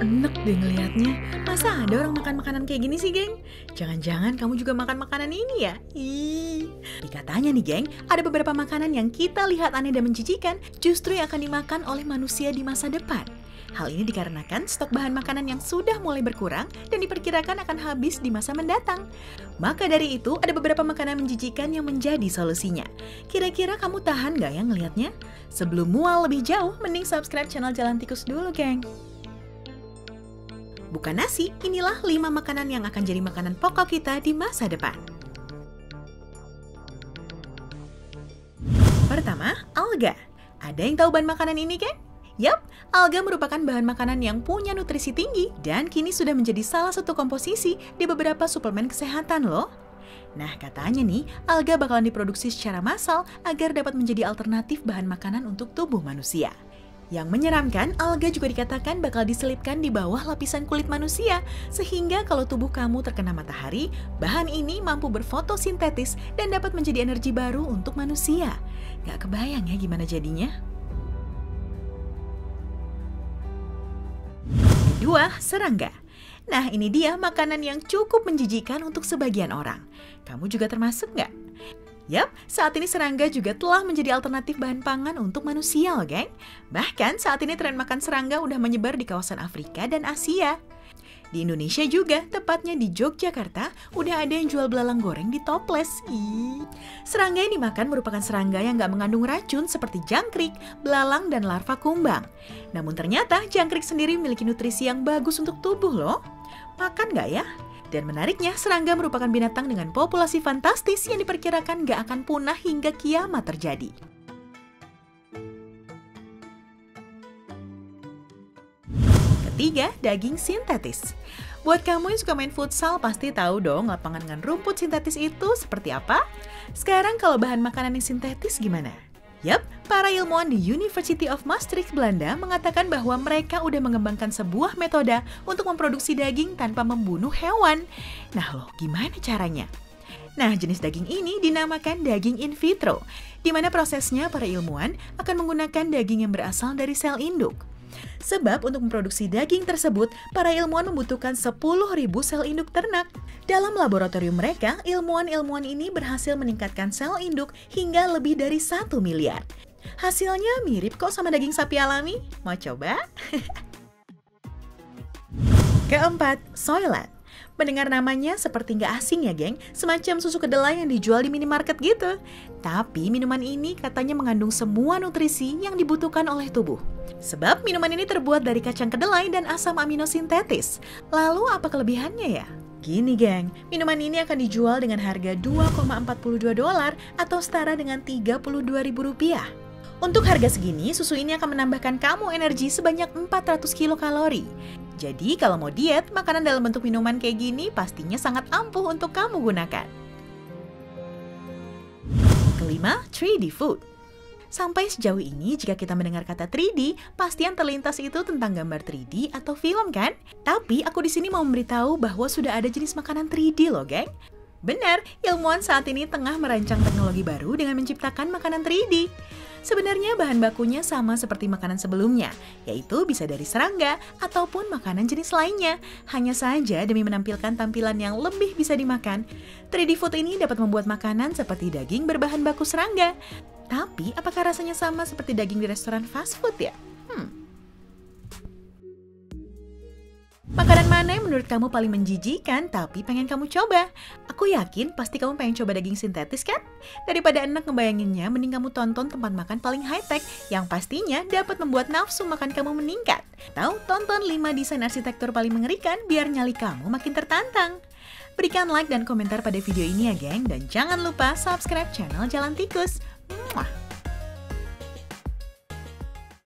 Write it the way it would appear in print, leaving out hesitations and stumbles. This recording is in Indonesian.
Enak deh ngelihatnya. Masa ada orang makan makanan kayak gini sih, geng? Jangan-jangan kamu juga makan makanan ini ya? Ih. Dikatanya nih, geng, ada beberapa makanan yang kita lihat aneh dan menjijikan justru yang akan dimakan oleh manusia di masa depan. Hal ini dikarenakan stok bahan makanan yang sudah mulai berkurang dan diperkirakan akan habis di masa mendatang. Maka dari itu, ada beberapa makanan menjijikan yang menjadi solusinya. Kira-kira kamu tahan nggak ya ngelihatnya? Sebelum mual lebih jauh, mending subscribe channel Jalan Tikus dulu, geng. Bukan nasi, inilah 5 makanan yang akan jadi makanan pokok kita di masa depan. Pertama, alga. Ada yang tahu bahan makanan ini, kan? Yap, alga merupakan bahan makanan yang punya nutrisi tinggi dan kini sudah menjadi salah satu komposisi di beberapa suplemen kesehatan loh. Nah, katanya nih, alga bakalan diproduksi secara massal agar dapat menjadi alternatif bahan makanan untuk tubuh manusia. Yang menyeramkan, alga juga dikatakan bakal diselipkan di bawah lapisan kulit manusia, sehingga kalau tubuh kamu terkena matahari, bahan ini mampu berfotosintetis dan dapat menjadi energi baru untuk manusia. Gak kebayang ya gimana jadinya? Kedua, serangga. Nah, ini dia makanan yang cukup menjijikan untuk sebagian orang. Kamu juga termasuk nggak? Yap, saat ini serangga juga telah menjadi alternatif bahan pangan untuk manusia loh, geng. Bahkan saat ini tren makan serangga udah menyebar di kawasan Afrika dan Asia. Di Indonesia juga, tepatnya di Yogyakarta, udah ada yang jual belalang goreng di toples. Ih. Serangga yang dimakan merupakan serangga yang nggak mengandung racun seperti jangkrik, belalang, dan larva kumbang. Namun ternyata jangkrik sendiri memiliki nutrisi yang bagus untuk tubuh loh. Makan nggak ya? Dan menariknya, serangga merupakan binatang dengan populasi fantastis yang diperkirakan gak akan punah hingga kiamat terjadi. Ketiga, daging sintetis. Buat kamu yang suka main futsal, pasti tahu dong lapangan dengan rumput sintetis itu seperti apa? Sekarang kalau bahan makanan yang sintetis gimana? Yap, para ilmuwan di University of Maastricht, Belanda mengatakan bahwa mereka udah mengembangkan sebuah metode untuk memproduksi daging tanpa membunuh hewan. Nah loh, gimana caranya? Nah, jenis daging ini dinamakan daging in vitro, di mana prosesnya para ilmuwan akan menggunakan daging yang berasal dari sel induk. Sebab untuk memproduksi daging tersebut, para ilmuwan membutuhkan 10.000 sel induk ternak. Dalam laboratorium mereka, ilmuwan-ilmuwan ini berhasil meningkatkan sel induk hingga lebih dari 1 miliar. Hasilnya mirip kok sama daging sapi alami. Mau coba? Keempat, Soylent. Mendengar namanya seperti nggak asing ya, geng, semacam susu kedelai yang dijual di minimarket gitu. Tapi minuman ini katanya mengandung semua nutrisi yang dibutuhkan oleh tubuh. Sebab minuman ini terbuat dari kacang kedelai dan asam amino sintetis. Lalu apa kelebihannya ya? Gini, geng, minuman ini akan dijual dengan harga $2,42 atau setara dengan Rp32.000. Untuk harga segini, susu ini akan menambahkan kamu energi sebanyak 400 kilokalori. Jadi kalau mau diet, makanan dalam bentuk minuman kayak gini pastinya sangat ampuh untuk kamu gunakan. Kelima, 3D food. Sampai sejauh ini, jika kita mendengar kata 3D, pasti yang terlintas itu tentang gambar 3D atau film kan? Tapi aku di sini mau memberitahu bahwa sudah ada jenis makanan 3D loh, geng. Benar, ilmuwan saat ini tengah merancang teknologi baru dengan menciptakan makanan 3D. Sebenarnya bahan bakunya sama seperti makanan sebelumnya, yaitu bisa dari serangga ataupun makanan jenis lainnya. Hanya saja demi menampilkan tampilan yang lebih bisa dimakan, 3D food ini dapat membuat makanan seperti daging berbahan baku serangga. Tapi apakah rasanya sama seperti daging di restoran fast food ya? Makanan mana yang menurut kamu paling menjijikan tapi pengen kamu coba? Aku yakin pasti kamu pengen coba daging sintetis kan? Daripada enak ngebayanginnya, mending kamu tonton tempat makan paling high-tech yang pastinya dapat membuat nafsu makan kamu meningkat. Atau tonton 5 desain arsitektur paling mengerikan biar nyali kamu makin tertantang. Berikan like dan komentar pada video ini ya, geng. Dan jangan lupa subscribe channel Jalan Tikus.